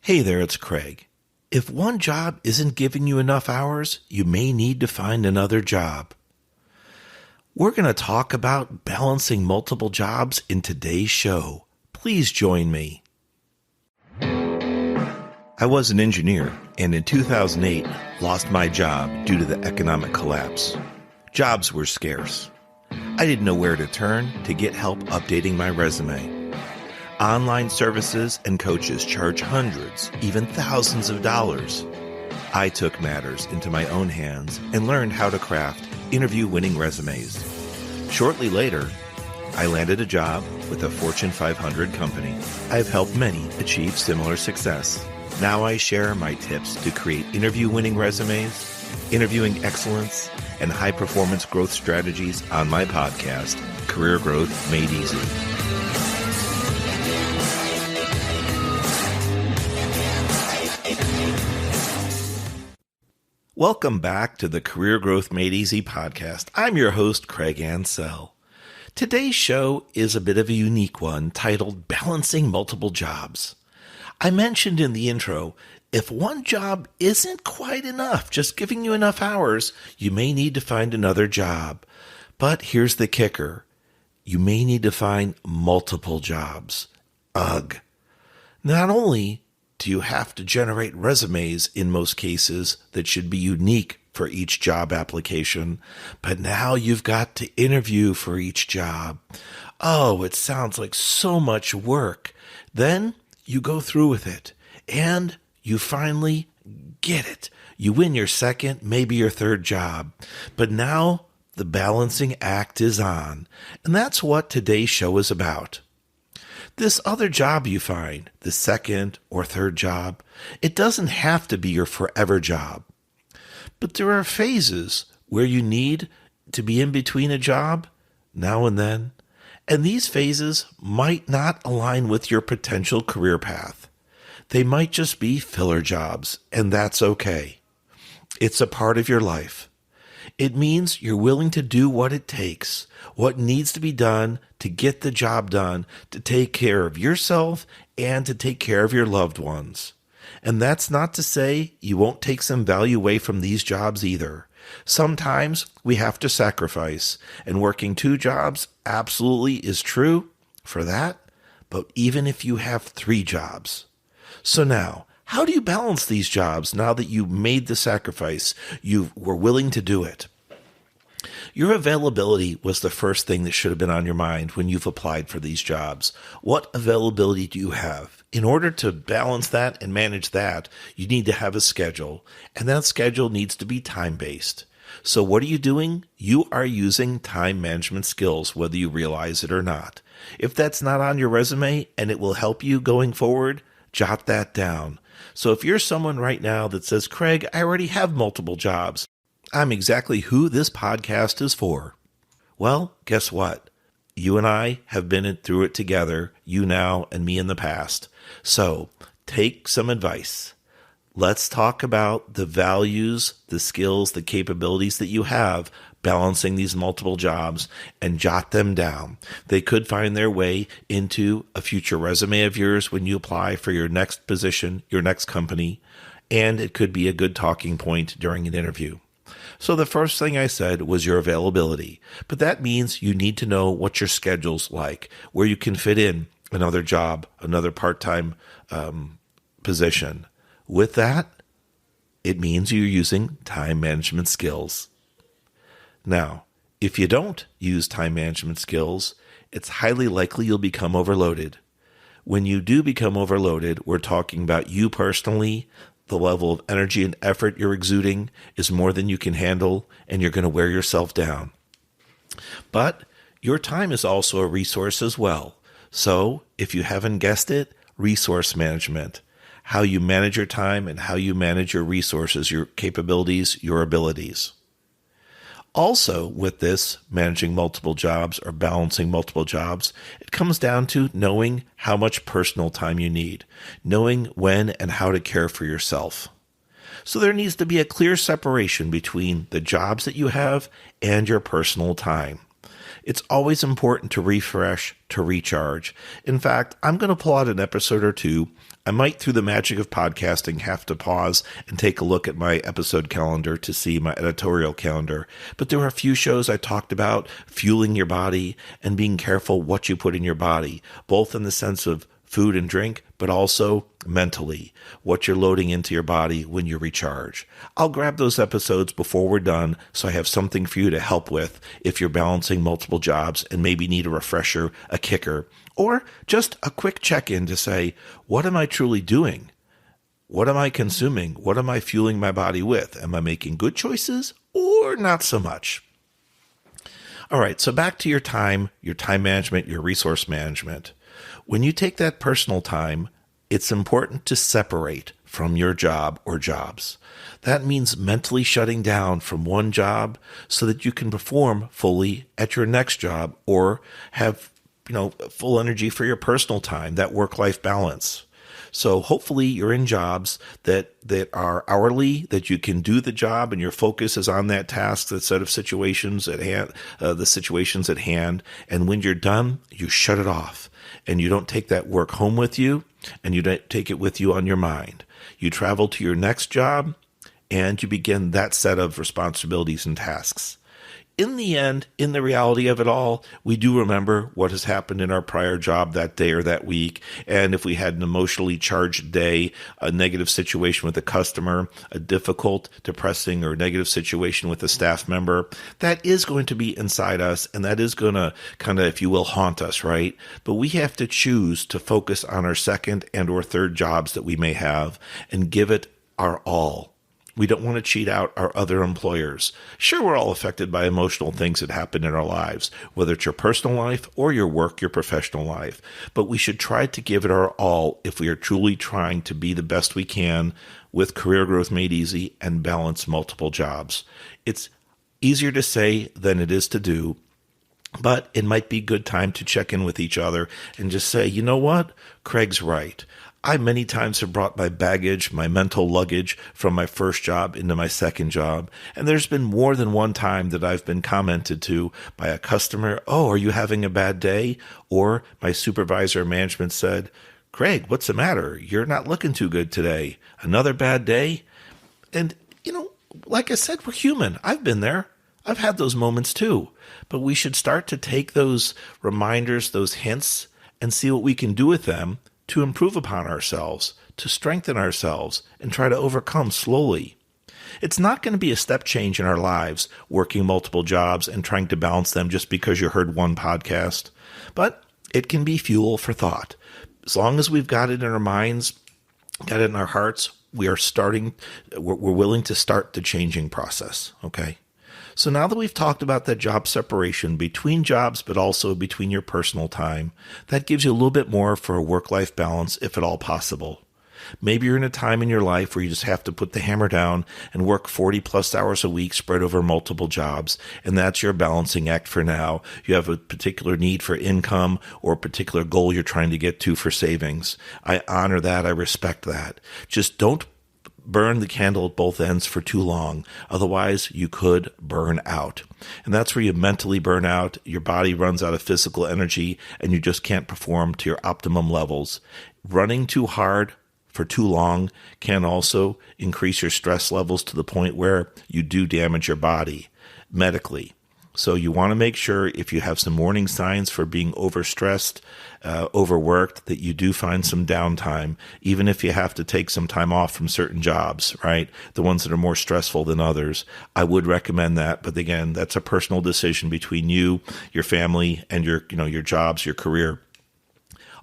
Hey there, it's Craig. If one job isn't giving you enough hours, you may need to find another job. We're going to talk about balancing multiple jobs in today's show. Please join me. I was an engineer and in 2008 lost my job due to the economic collapse. Jobs were scarce. I didn't know where to turn to get help updating my resume. Online services and coaches charge hundreds, even thousands of dollars. I took matters into my own hands and learned how to craft interview-winning resumes. Shortly later, I landed a job with a Fortune 500 company. I've helped many achieve similar success. Now I share my tips to create interview-winning resumes, interviewing excellence, and high-performance growth strategies on my podcast, Career Growth Made Easy. Welcome back to the Career Growth Made Easy podcast. I'm your host, Craig Ansell. Today's show is a bit of a unique one titled Balancing Multiple Jobs. I mentioned in the intro, if one job isn't quite enough, just giving you enough hours, you may need to find another job. But here's the kicker. You may need to find multiple jobs. Ugh. Not only do you have to generate resumes in most cases that should be unique for each job application, but now you've got to interview for each job. Oh, it sounds like so much work. Then you go through with it and you finally get it. You win your second, maybe your third job. But now the balancing act is on. And that's what today's show is about. This other job you find, the second or third job, it doesn't have to be your forever job. But there are phases where you need to be in between a job now and then, and these phases might not align with your potential career path. They might just be filler jobs, and that's okay. It's a part of your life. It means you're willing to do what it takes, what needs to be done to get the job done, to take care of yourself and to take care of your loved ones. And that's not to say you won't take some value away from these jobs either. Sometimes we have to sacrifice, and working two jobs absolutely is true for that, but even if you have three jobs. So now, how do you balance these jobs now that you made the sacrifice, you were willing to do it? Your availability was the first thing that should have been on your mind when you've applied for these jobs. What availability do you have? In order to balance that and manage that, you need to have a schedule, and that schedule needs to be time-based. So what are you doing? You are using time management skills, whether you realize it or not. If that's not on your resume and it will help you going forward, jot that down. So if you're someone right now that says, Craig, I already have multiple jobs, I'm exactly who this podcast is for. Well, guess what? You and I have been through it together, you now and me in the past. So take some advice. Let's talk about the values, the skills, the capabilities that you have balancing these multiple jobs and jot them down. They could find their way into a future resume of yours when you apply for your next position, your next company, and it could be a good talking point during an interview. So the first thing I said was your availability, but that means you need to know what your schedule's like, where you can fit in another job, another part-time position. With that, it means you're using time management skills. Now, if you don't use time management skills, it's highly likely you'll become overloaded. When you do become overloaded, we're talking about you personally. The level of energy and effort you're exuding is more than you can handle, and you're going to wear yourself down. But your time is also a resource as well. So, if you haven't guessed it, resource management. How you manage your time and how you manage your resources, your capabilities, your abilities. Also, with this, managing multiple jobs or balancing multiple jobs, it comes down to knowing how much personal time you need, knowing when and how to care for yourself. So there needs to be a clear separation between the jobs that you have and your personal time. It's always important to refresh, to recharge. In fact, I'm going to pull out an episode or two. I might, through the magic of podcasting, have to pause and take a look at my episode calendar to see my editorial calendar. But there are a few shows I talked about fueling your body and being careful what you put in your body, both in the sense of food and drink, but also mentally, what you're loading into your body when you recharge. I'll grab those episodes before we're done so I have something for you to help with if you're balancing multiple jobs and maybe need a refresher, a kicker, or just a quick check-in to say, what am I truly doing? What am I consuming? What am I fueling my body with? Am I making good choices or not so much? All right, so back to your time management, your resource management. When you take that personal time, it's important to separate from your job or jobs. That means mentally shutting down from one job so that you can perform fully at your next job or have, full energy for your personal time, that work-life balance. So hopefully you're in jobs that are hourly, that you can do the job and your focus is on that task, that set of situations at hand, the situations at hand. And when you're done, you shut it off and you don't take that work home with you and you don't take it with you on your mind. You travel to your next job and you begin that set of responsibilities and tasks. In the end, in the reality of it all, we do remember what has happened in our prior job that day or that week. And if we had an emotionally charged day, a negative situation with a customer, a difficult, depressing, or negative situation with a staff member, that is going to be inside us. And that is going to kind of, if you will, haunt us, right? But we have to choose to focus on our second and or third jobs that we may have and give it our all. We don't want to cheat out our other employers. Sure, we're all affected by emotional things that happen in our lives, whether it's your personal life or your work, your professional life. But we should try to give it our all if we are truly trying to be the best we can with Career Growth Made Easy and balance multiple jobs. It's easier to say than it is to do, but it might be a good time to check in with each other and just say, you know what? Craig's right. I many times have brought my baggage, my mental luggage from my first job into my second job. And there's been more than one time that I've been commented to by a customer, oh, are you having a bad day? Or my supervisor or management said, Craig, what's the matter? You're not looking too good today. Another bad day? And, like I said, we're human. I've been there. I've had those moments too. But we should start to take those reminders, those hints, and see what we can do with them to improve upon ourselves, to strengthen ourselves, and try to overcome slowly. It's not going to be a step change in our lives, working multiple jobs and trying to balance them just because you heard one podcast, but it can be fuel for thought. As long as we've got it in our minds, got it in our hearts, we're willing to start the changing process, okay? So now that we've talked about that job separation between jobs, but also between your personal time, that gives you a little bit more for a work-life balance, if at all possible. Maybe you're in a time in your life where you just have to put the hammer down and work 40 plus hours a week spread over multiple jobs, and that's your balancing act for now. You have a particular need for income or a particular goal you're trying to get to for savings. I honor that. I respect that. Just don't burn the candle at both ends for too long. Otherwise, you could burn out. And that's where you mentally burn out, your body runs out of physical energy, and you just can't perform to your optimum levels. Running too hard for too long can also increase your stress levels to the point where you do damage your body medically. So you want to make sure if you have some warning signs for being overstressed, overworked, that you do find some downtime, even if you have to take some time off from certain jobs, right? The ones that are more stressful than others. I would recommend that. But again, that's a personal decision between you, your family, and your jobs, your career.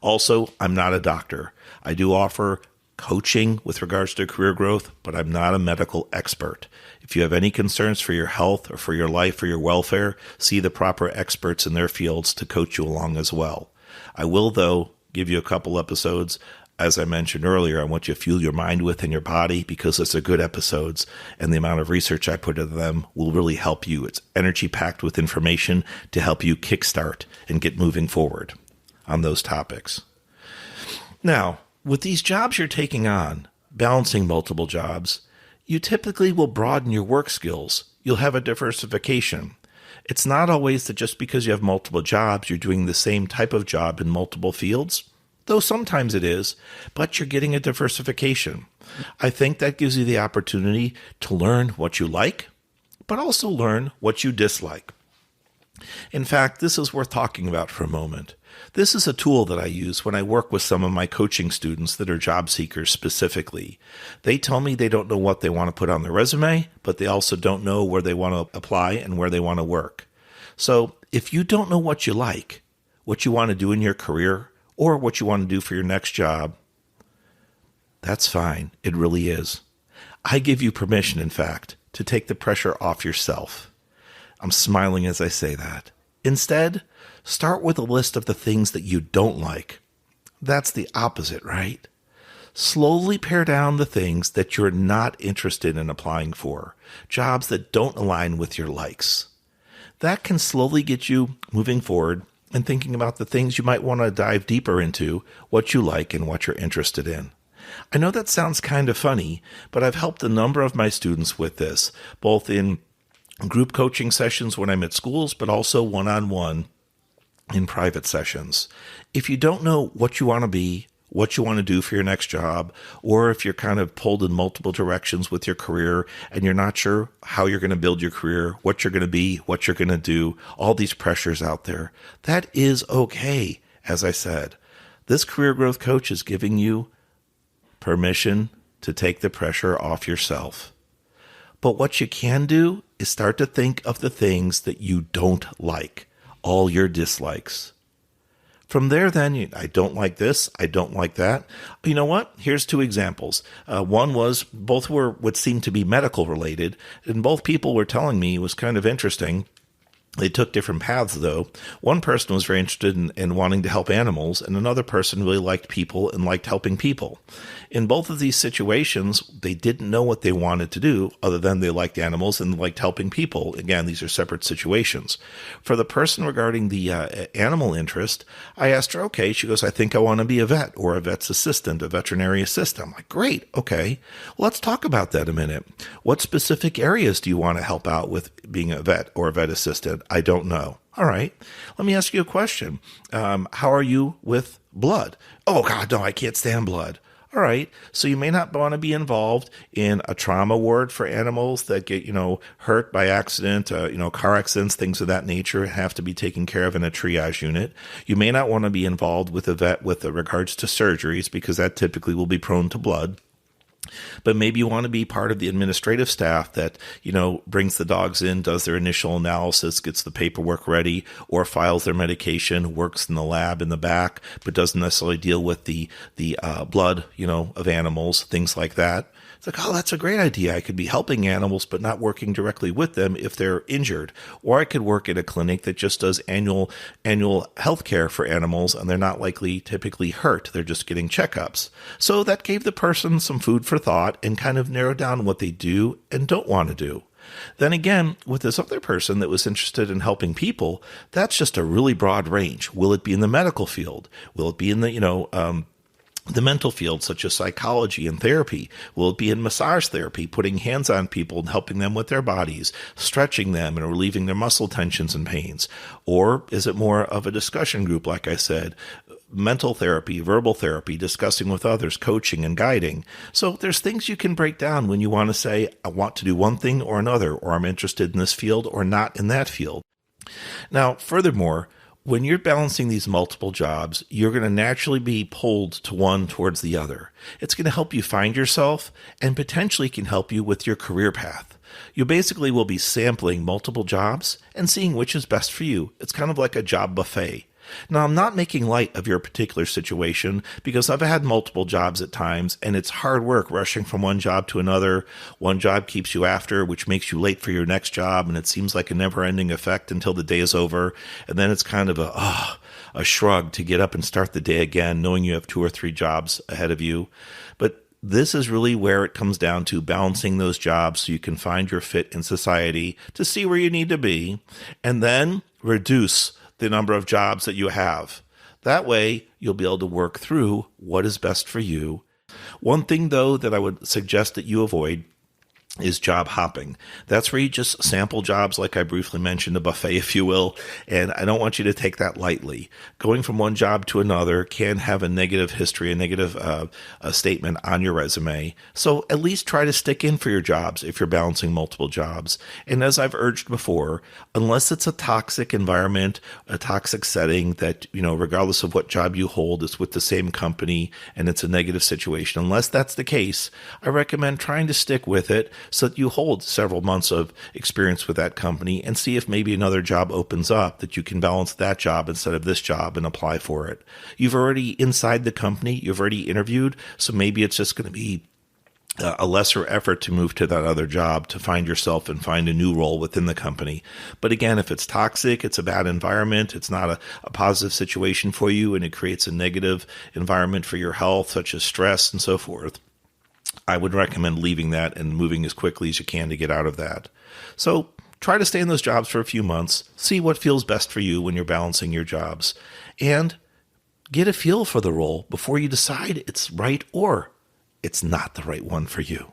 Also, I'm not a doctor. I do offer coaching with regards to career growth, but I'm not a medical expert. If you have any concerns for your health or for your life or your welfare, see the proper experts in their fields to coach you along as well. I will, though, give you a couple episodes. As I mentioned earlier, I want you to fuel your mind with and your body because it's a good episodes, and the amount of research I put into them will really help you. It's energy-packed with information to help you kickstart and get moving forward on those topics. Now, with these jobs you're taking on, balancing multiple jobs, you typically will broaden your work skills. You'll have a diversification. It's not always that just because you have multiple jobs, you're doing the same type of job in multiple fields, though sometimes it is, but you're getting a diversification. I think that gives you the opportunity to learn what you like, but also learn what you dislike. In fact, this is worth talking about for a moment. This is a tool that I use when I work with some of my coaching students that are job seekers specifically. They tell me they don't know what they want to put on their resume, but they also don't know where they want to apply and where they want to work. So if you don't know what you like, what you want to do in your career, or what you want to do for your next job, that's fine. It really is. I give you permission, in fact, to take the pressure off yourself. I'm smiling as I say that. Instead, start with a list of the things that you don't like. That's the opposite, right? Slowly pare down the things that you're not interested in applying for, jobs that don't align with your likes. That can slowly get you moving forward and thinking about the things you might want to dive deeper into, what you like and what you're interested in. I know that sounds kind of funny, but I've helped a number of my students with this, both in group coaching sessions when I'm at schools, but also one-on-one in private sessions. If you don't know what you want to be, what you want to do for your next job, or if you're kind of pulled in multiple directions with your career and you're not sure how you're going to build your career, what you're going to be, what you're going to do, all these pressures out there, that is okay. As I said, this career growth coach is giving you permission to take the pressure off yourself. But what you can do is start to think of the things that you don't like, all your dislikes. From there, then, I don't like this, I don't like that. You know what? Here's two examples. One was, both were what seemed to be medical related, and both people were telling me it was kind of interesting. They took different paths, though. One person was very interested in wanting to help animals, and another person really liked people and liked helping people. In both of these situations, they didn't know what they wanted to do, other than they liked animals and liked helping people. Again, these are separate situations. For the person regarding the animal interest, I asked her, okay, she goes, I think I want to be a vet or a vet's assistant, a veterinary assistant. I'm like, great, okay. Well, let's talk about that a minute. What specific areas do you want to help out with being a vet or a vet assistant? I don't know. All right. Let me ask you a question. How are you with blood? Oh, God, no, I can't stand blood. All right. So you may not want to be involved in a trauma ward for animals that get, hurt by accident, car accidents, things of that nature, have to be taken care of in a triage unit. You may not want to be involved with a vet with regards to surgeries, because that typically will be prone to blood. But maybe you want to be part of the administrative staff that, brings the dogs in, does their initial analysis, gets the paperwork ready, or files their medication, works in the lab in the back, but doesn't necessarily deal with the blood, of animals, things like that. It's like, oh, that's a great idea. I could be helping animals, but not working directly with them if they're injured. Or I could work at a clinic that just does annual health care for animals, and they're not likely typically hurt. They're just getting checkups. So that gave the person some food for thought and kind of narrowed down what they do and don't want to do. Then again, with this other person that was interested in helping people, that's just a really broad range. Will it be in the medical field? Will it be in the mental field, such as psychology and therapy? Will it be in massage therapy, putting hands on people and helping them with their bodies, stretching them and relieving their muscle tensions and pains? Or is it more of a discussion group, like I said, mental therapy, verbal therapy, discussing with others, coaching and guiding? So there's things you can break down when you want to say, I want to do one thing or another, or I'm interested in this field or not in that field. Now, furthermore, when you're balancing these multiple jobs, you're going to naturally be pulled to one towards the other. It's going to help you find yourself and potentially can help you with your career path. You basically will be sampling multiple jobs and seeing which is best for you. It's kind of like a job buffet. Now, I'm not making light of your particular situation, because I've had multiple jobs at times, and it's hard work rushing from one job to another. One job keeps you after, which makes you late for your next job, and it seems like a never-ending effect until the day is over. And then it's kind of a shrug to get up and start the day again, knowing you have 2 or 3 jobs ahead of you. But this is really where it comes down to balancing those jobs so you can find your fit in society to see where you need to be, and then reduce the number of jobs that you have. That way, you'll be able to work through what is best for you. One thing, though, that I would suggest that you avoid is job hopping. That's where you just sample jobs, like I briefly mentioned, a buffet, if you will. And I don't want you to take that lightly. Going from one job to another can have a negative history, a negative a statement on your resume. So at least try to stick in for your jobs if you're balancing multiple jobs. And as I've urged before, unless it's a toxic environment, a toxic setting that, regardless of what job you hold, is with the same company and it's a negative situation, unless that's the case, I recommend trying to stick with it so that you hold several months of experience with that company and see if maybe another job opens up that you can balance that job instead of this job and apply for it. You've already inside the company, you've already interviewed, so maybe it's just going to be a lesser effort to move to that other job to find yourself and find a new role within the company. But again, if it's toxic, it's a bad environment, it's not a positive situation for you, and it creates a negative environment for your health, such as stress and so forth, I would recommend leaving that and moving as quickly as you can to get out of that. So try to stay in those jobs for a few months, see what feels best for you when you're balancing your jobs, and get a feel for the role before you decide it's right or it's not the right one for you.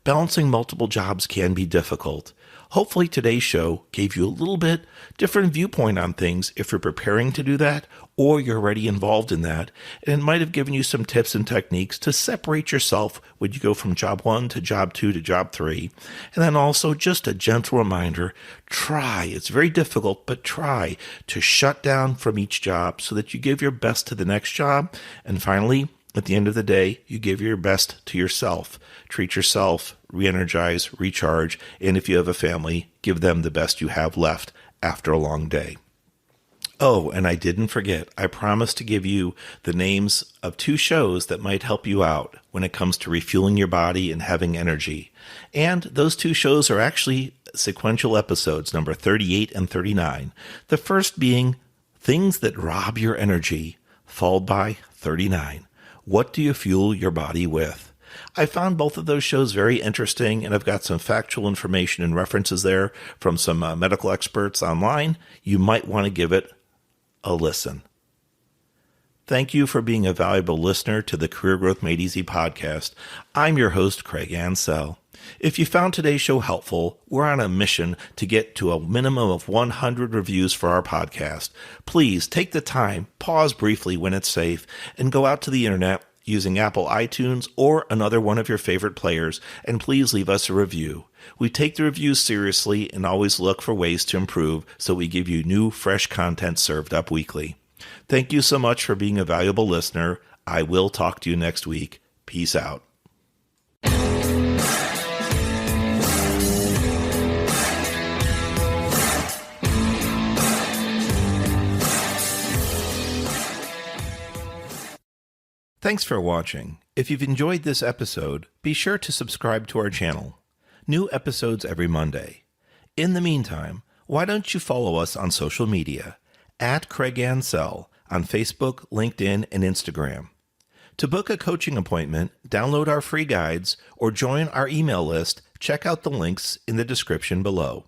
Balancing multiple jobs can be difficult. Hopefully today's show gave you a little bit different viewpoint on things if you're preparing to do that or you're already involved in that. And it might have given you some tips and techniques to separate yourself when you go from job 1 to job 2 to job 3. And then also just a gentle reminder, it's very difficult, but try to shut down from each job so that you give your best to the next job. And finally, at the end of the day, you give your best to yourself. Treat yourself, re-energize, recharge, and if you have a family, give them the best you have left after a long day. Oh, and I didn't forget, I promised to give you the names of 2 shows that might help you out when it comes to refueling your body and having energy. And those 2 shows are actually sequential episodes, number 38 and 39. The first being Things That Rob Your Energy, followed by 39. What do you fuel your body with? I found both of those shows very interesting, and I've got some factual information and references there from some medical experts online. You might want to give it a listen. Thank you for being a valuable listener to the Career Growth Made Easy podcast. I'm your host, Craig Ansell. If you found today's show helpful, we're on a mission to get to a minimum of 100 reviews for our podcast. Please take the time, pause briefly when it's safe, and go out to the internet using Apple iTunes or another one of your favorite players, and please leave us a review. We take the reviews seriously and always look for ways to improve, so we give you new, fresh content served up weekly. Thank you so much for being a valuable listener. I will talk to you next week. Peace out. Thanks for watching. If you've enjoyed this episode, be sure to subscribe to our channel. New episodes every Monday. In the meantime, why don't you follow us on social media at Craig Ansell on Facebook, LinkedIn, and Instagram. To book a coaching appointment, download our free guides, or join our email list, check out the links in the description below.